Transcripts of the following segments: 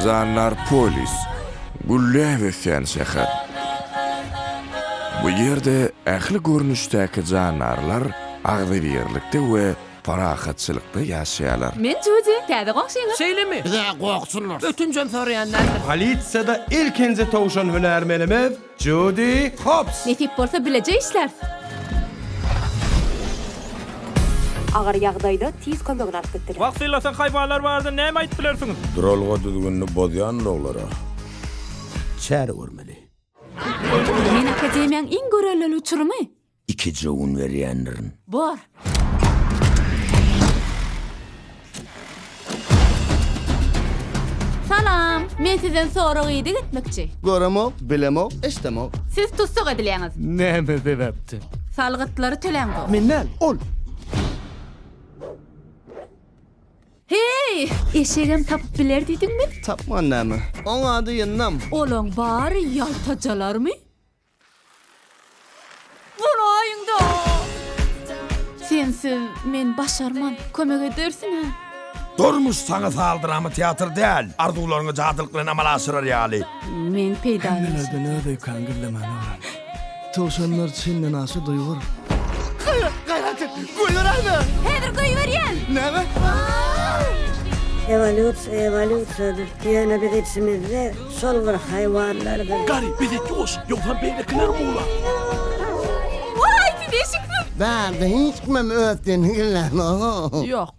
Zanlar polis, gülle we fen şäher. Bu ýerde ähli görnüşdäki janarlar agzybirlikde we parahatçylykda ýaşaýarlar. Men Judy, täze goňşyňyz. Seylemi? Bize korksunlar. Ötünjön sorayanlardır. Politsiyada ilkinci tawşan hünärmenimiz Judy Hobbs. Netip bolsa bilejek işler. Agar ýagdaýda tiz kömegini alyp gitdiler. Wagtsyla sen hayvanlar bardy, näme aýdyp bilersiňiz? Duralga düzgünni bozyan oglara. Çäri görmeli. Men akademiýaň iň görelli uçurumy. 2 jogun berýändirin. Bor. Salam, men sizden sorag ýydy gitmekçi. Göremo, bilemo, istemo. Siz tutsuk edileňiz. Näme sebäpdi? Salgytları töleňdi. Minnel, ol. Hey, eşegem tapıp biler diýdiňmi? Tapman näme? Oň ady ýennam. Olaň bary ýaltajalarmy? Bunaýyňda. Sensiz men başarman, kömek edersin ha. Durmuş sana saldırama tiyatr değil. Arzularını cadılık bilen amal aşırar ýaly. Men peýdaýym. Nerede nerede kangırlaman oğlan. Tavşanlar çinlen aşı duygur. Gayret et, koylar ayna. Hedir goýberýän. Näme? Evolütsiýadyr. Ýöne biz içimizde şol bir haýwanlardyr. Gari bize yoş, yoldan beylekiler muğla. Vay, bileşiksin. Ben de hiç kimem öğrettin hillem. Yok.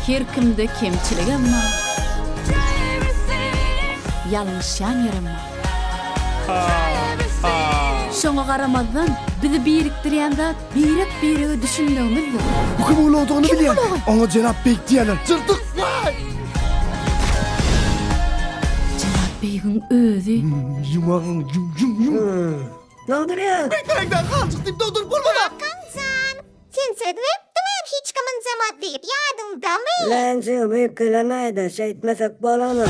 Her kimde kemçilik emma. Ýalňyşan ýerim var. Şoňa garamazdan bizi birikdirýän zat birek düşünmegimizdir. Bu kim oğlu olduğunu bilýän. Ona Cenap Bey diýerler. Çırtık. Cenab beýiň özü. Yumağın yum. Dolduruyor. Beklerekten kalçık deyip doldurup bulmadan. Hakancan, sen sedipdimi hiç kimin cemaat deyip yadımda mı? Lan şu büyük kılanaydı. Şey etmesek bolanı.